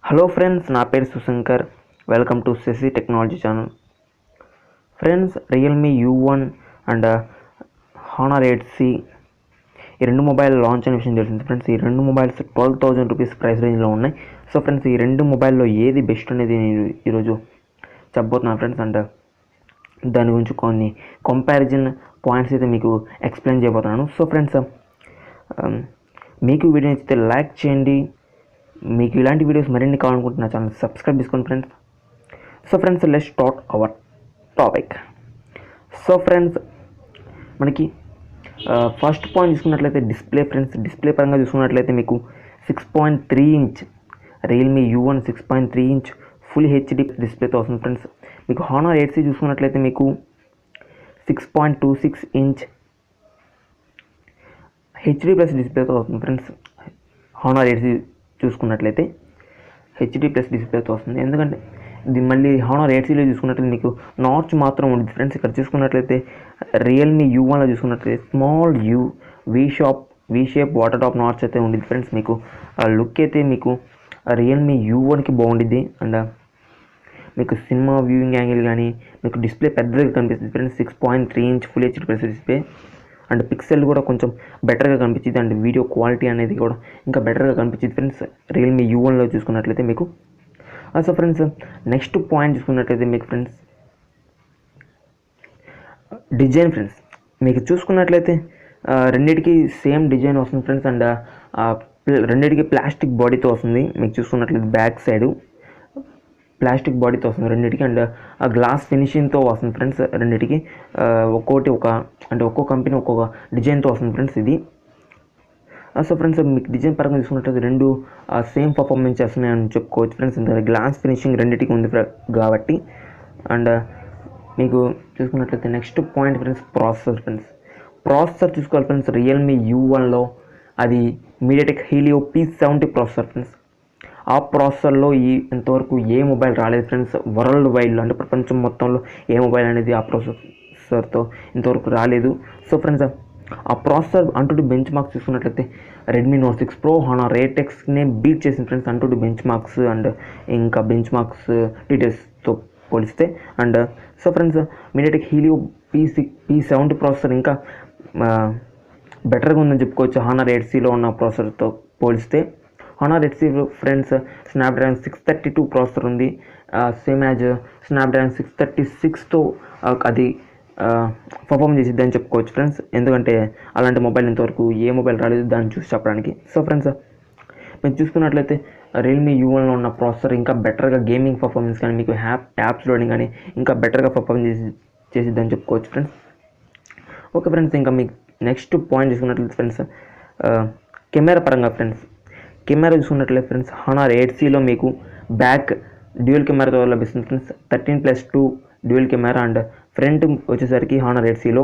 Hello friends, నా పేరు Sushankar. Welcome to సెసి technology channel. Friends, Realme U1 and Honor 8C ఈ రెండు మొబైల్ లాంచ్ అనే విషయం తెలిసింది. ఫ్రెండ్స్, ఈ రెండు మొబైల్స్ 12,000 రూపీస్ ప్రైస్ రేంజ్లో ఉన్నాయి. సో ఫ్రెండ్స్, ఈ రెండు మొబైల్లో ఏది బెస్ట్ అనేది నేను ఈరోజు చెప్పబోతున్నాను ఫ్రెండ్స్. అండ్ దాని గురించి కొన్ని కంపారిజన్ పాయింట్స్ అయితే మీకు ఎక్స్ప్లెయిన్ చేయబోతున్నాను. సో ఫ్రెండ్స్, మీకు వీడియో నచ్చితే లైక్ చేయండి. మీకు ఇలాంటి వీడియోస్ మరిన్ని కావాలనుకుంటే నా ఛానల్ సబ్స్క్రైబ్ చేసుకోండి friends. So friends, let's start our topic. So friends, మనకి ఫస్ట్ పాయింట్ చూసుకున్నట్లయితే డిస్ప్లే. ఫ్రెండ్స్, డిస్ప్లే పరంగా చూసుకున్నట్లయితే మీకు 6.3 inch Realme U1 6.3 inch full HD డిస్ప్లేతో వస్తుంది. ఫ్రెండ్స్, మీకు హానర్ 8C చూసుకున్నట్లయితే మీకు 6.26 ఇంచ్ హెచ్డి ప్లస్ డిస్ప్లేతో వస్తుంది. ఫ్రెండ్స్, హానర్ 8C చూసుకున్నట్లయితే హెచ్డి ప్లస్ డిస్ప్లేతో వస్తుంది. ఎందుకంటే ఇది మళ్ళీ హానర్ 8Cలో చూసుకున్నట్లయితే మీకు నాచ్ మాత్రం ఉంటుంది. ఫ్రెండ్స్, ఇక్కడ చూసుకున్నట్లయితే రియల్మీ U1లో చూసుకున్నట్లయితే small V shape water tap notch అయితే ఉంటుంది. ఫ్రెండ్స్, మీకు లుక్ అయితే మీకు రియల్మీ U1కి బాగుండిద్ది. అండ్ మీకు సినిమా వ్యూయింగ్ యాంగిల్ కానీ మీకు డిస్ప్లే పెద్దగా కనిపిస్తుంది. Friends, 6.3 inch full HD plus display and pixel కూడా కొంచెం బెటర్గా కనిపించింది. అండ్ వీడియో క్వాలిటీ అనేది కూడా ఇంకా బెటర్గా కనిపించింది. ఫ్రెండ్స్, రియల్మీ U1లో చూసుకున్నట్లయితే మీకు. సో ఫ్రెండ్స్, నెక్స్ట్ పాయింట్ చూసుకున్నట్లయితే మీకు ఫ్రెండ్స్ డిజైన్. ఫ్రెండ్స్, మీకు చూసుకున్నట్లయితే రెండింటికి సేమ్ డిజైన్ వస్తుంది. ఫ్రెండ్స్, అండ్ రెండింటికి ప్లాస్టిక్ బాడీతో వస్తుంది. మీకు చూసుకున్నట్లయితే బ్యాక్ సైడు ప్లాస్టిక్ బాడీతో వస్తుంది రెండింటికి. అండ్ గ్లాస్ ఫినిషింగ్తో వస్తుంది. ఫ్రెండ్స్, రెండింటికి ఒక్కోటి ఒక్కో కంపెనీ ఒక్కొక్క డిజైన్తో వస్తుంది. ఫ్రెండ్స్, ఇది. సో ఫ్రెండ్స్, మీకు డిజైన్ పరంగా చూసుకున్నట్లయితే రెండు సేమ్ పర్ఫార్మెన్స్ చేస్తున్నాయని చెప్పుకోవచ్చు. ఫ్రెండ్స్, ఎందుకంటే గ్లాస్ ఫినిషింగ్ రెండింటికి ఉంది కాబట్టి. అండ్ మీకు చూసుకున్నట్లయితే next point friends processor. Processor చూసుకోవాలి. ఫ్రెండ్స్, రియల్మీ U1లో అది MediaTek Helio P70 processor. Friends, ఆ ప్రాసెసర్లో ఇంతవరకు ఏ మొబైల్ రాలేదు. ఫ్రెండ్స్, వరల్డ్ వైడ్లో అంటే ప్రపంచం మొత్తంలో ఏ మొబైల్ అనేది ఆ ప్రాసెసర్తో ఇంతవరకు రాలేదు. సో ఫ్రెండ్స్, ఆ ప్రాసెసర్ అంటూ బెంచ్ మార్క్స్ చూసుకున్నట్లయితే రెడ్మీ నోట్ 6 Pro హానర్ 8Xనే బీట్ చేసింది. ఫ్రెండ్స్, అంటూ బెంచ్ మార్క్స్ అండ్ ఇంకా బెంచ్ మార్క్స్ డీటెయిల్స్తో పోలిస్తే. And so friends, MediaTek Helio P70 processor ఇంకా బెటర్గా ఉందని చెప్పుకోవచ్చు హానర్ 8Cలో ఉన్న ప్రాసెసర్తో పోలిస్తే. Honor 8C friends Snapdragon 632 processor ఉంది. సేమ్ యాజ్ స్నాప్డ్రాగన్ 636తో అది పర్ఫామ్ చేసిద్ది అని చెప్పుకోవచ్చు. ఫ్రెండ్స్, ఎందుకంటే అలాంటి మొబైల్ ఇంతవరకు ఏ మొబైల్ రాలేదు దాన్ని చూసి చెప్పడానికి. సో ఫ్రెండ్స్, మీరు చూసుకున్నట్లయితే రియల్మీ U1లో ఉన్న ప్రాసెసర్ ఇంకా బెటర్గా గేమింగ్ పర్ఫార్మెన్స్ కానీ మీకు యాప్స్ లోడింగ్ కానీ ఇంకా బెటర్గా పర్ఫామ్ చేసిద్ది అని చెప్పుకోవచ్చు. ఫ్రెండ్స్, ఓకే ఫ్రెండ్స్, ఇంకా మీకు నెక్స్ట్ పాయింట్ చూసుకున్నట్లయితే ఫ్రెండ్స్ కెమెరా పరంగా. కెమెరా చూసుకున్నట్లయితే ఫ్రెండ్స్ హానర్ 8Cలో మీకు బ్యాక్ డ్యూయల్ కెమెరాతో లభిస్తుంది. Friends, 13+2 dual camera. And front వచ్చేసరికి హానర్ 8Cలో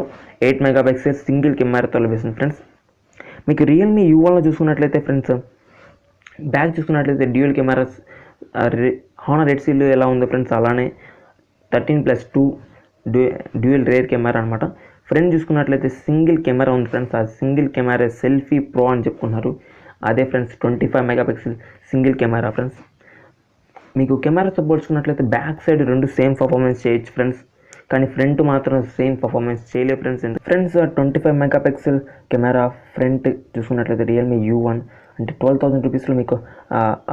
8 మెగాపిక్సెల్ సింగిల్ కెమెరాతో లభిస్తుంది. ఫ్రెండ్స్, మీకు రియల్మీ U1లో చూసుకున్నట్లయితే ఫ్రెండ్స్ బ్యాక్ చూసుకున్నట్లయితే డ్యూయల్ కెమెరాస్ హానర్ 8Cలో ఎలా ఉందో ఫ్రెండ్స్ అలానే 13+2 డ్యూయల్ రేర్ కెమెరా అనమాట. ఫ్రంట్ చూసుకున్నట్లయితే సింగిల్ కెమెరా ఉంది. ఫ్రెండ్స్, ఆ సింగిల్ కెమెరా సెల్ఫీ ప్రో అని చెప్పుకున్నారు. అదే friends 25 megapixel single camera. Friends, మీకు కెమెరాతో పోల్చుకున్నట్లయితే బ్యాక్ సైడ్ రెండు సేమ్ పర్ఫార్మెన్స్ చేయొచ్చు ఫ్రెండ్స్, కానీ ఫ్రంట్ మాత్రం సేమ్ పర్ఫార్మెన్స్ చేయలేదు. ఫ్రెండ్స్ 25 మెగాపిక్సెల్ కెమెరా ఫ్రంట్ చూసుకున్నట్లయితే రియల్మీ U1 అంటే 12,000 రూపీస్లో మీకు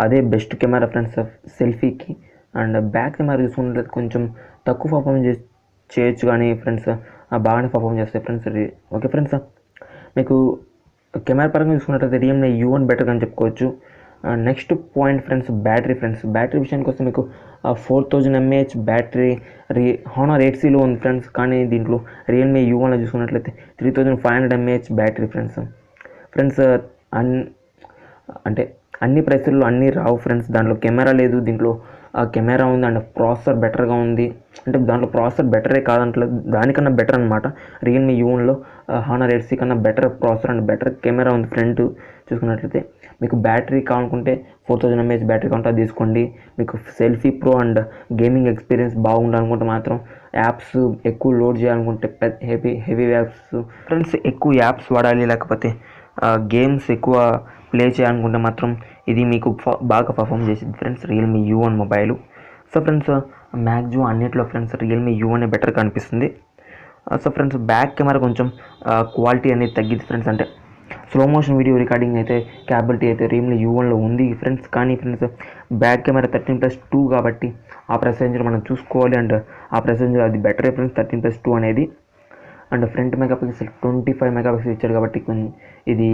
అదే బెస్ట్ కెమెరా ఫ్రెండ్స్ సెల్ఫీకి. అండ్ బ్యాక్ కెమెరా చూసుకున్నట్లయితే కొంచెం తక్కువ పర్ఫార్మెన్స్ చేయొచ్చు, కానీ ఫ్రెండ్స్ బాగానే పర్ఫార్మ్ చేస్తాయి. ఫ్రెండ్స్, ఓకే ఫ్రెండ్స్, మీకు కెమెరా పరంగా చూసుకున్నట్లయితే రియల్మీ U1 బెటర్గా అని చెప్పుకోవచ్చు. నెక్స్ట్ పాయింట్ ఫ్రెండ్స్ బ్యాటరీ విషయానికి వస్తే మీకు 4000 mAh బ్యాటరీ హానర్ 8Cలో ఉంది. ఫ్రెండ్స్, కానీ దీంట్లో రియల్మీ U1లో చూసుకున్నట్లయితే 3500 mAh బ్యాటరీ. ఫ్రెండ్స్ అంటే అన్ని ప్రైసుల్లో అన్నీ రావు. ఫ్రెండ్స్, దాంట్లో కెమెరా లేదు, దీంట్లో కెమెరా ఉంది అండ్ ప్రాసెసర్ బెటర్గా ఉంది. అంటే దాంట్లో ప్రాసెసర్ బెటరే కాదంటలేదు, దానికన్నా బెటర్ అనమాట. రియల్మీ U1లో హానర్ 8C కన్నా better processor and better camera ఉంది. ఫ్రంట్ చూసుకున్నట్లయితే మీకు బ్యాటరీ కావాలనుకుంటే 4000 mAh బ్యాటరీ కావాలంటే అది తీసుకోండి. మీకు selfie pro and gaming experience బాగుండాలనుకుంటే మాత్రం యాప్స్ ఎక్కువ లోడ్ చేయాలనుకుంటే హెవీ యాప్స్ ఫ్రెండ్స్ ఎక్కువ యాప్స్ వాడాలి, లేకపోతే గేమ్స్ ఎక్కువ ప్లే చేయాలనుకుంటే మాత్రం ఇది మీకు బాగా పర్ఫామ్ చేసింది friends Realme U1 mobile. So friends maximum అన్నిట్లో ఫ్రెండ్స్ రియల్మీ U1 బెటర్ కనిపిస్తుంది. సో ఫ్రెండ్స్ బ్యాక్ కెమెరా కొంచెం క్వాలిటీ అనేది తగ్గింది ఫ్రెండ్స్. అంటే స్లో మోషన్ వీడియో రికార్డింగ్ అయితే క్యాపబిలిటీ అయితే రియల్మీ U1లో ఉంది ఫ్రెండ్స్. కానీ ఫ్రెండ్స్ బ్యాక్ కెమెరా 13+2 కాబట్టి ఆ పర్సెంటేజ్ మనం చూసుకోవాలి. అండ్ ఆ పర్సెంటేజ్ అది బెటర్ ఫ్రెండ్స్ 13+2 అనేది. అండ్ ఫ్రంట్ మెగాపిక్సెల్ 25 మెగాపిక్సెల్ ఇచ్చాడు కాబట్టి ఇది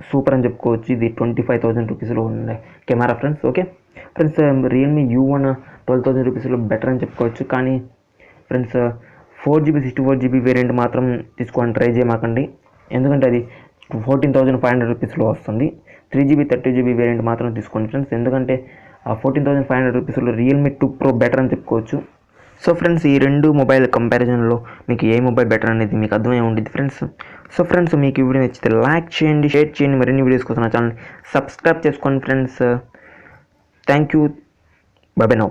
సూపర్ అని చెప్పుకోవచ్చు. ఇది 25,000 రూపీస్లో ఉండే camera friends. Okay friends Realme U1 12,000 రూపీస్లో బెటర్ అని చెప్పుకోవచ్చు. కానీ ఫ్రెండ్స్ 4GB 64GB వేరియంట్ మాత్రం తీసుకోండి, ట్రై చేయమాకండి. ఎందుకంటే అది 14,500 రూపీస్లో వస్తుంది. 3GB 30GB వేరియంట్ మాత్రం తీసుకోండి ఫ్రెండ్స్. ఎందుకంటే 14,500 రూపీస్లో రియల్మీ 2 Pro బెటర్ అని చెప్పుకోవచ్చు. సో ఫ్రెండ్స్ ఈ రెండు మొబైల్ కంపారిజన్లో మీకు ఏ మొబైల్ బెటర్ అనేది మీకు అర్థమై ఉంటుంది ఫ్రెండ్స్. సో ఫ్రెండ్స్ మీకు ఈ వీడియో నచ్చితే లైక్ చేయండి, షేర్ చేయండి. మరిన్ని వీడియోస్ కోసం నా ఛానల్ సబ్స్క్రైబ్ చేసుకోండి friends. Thank you. By by now.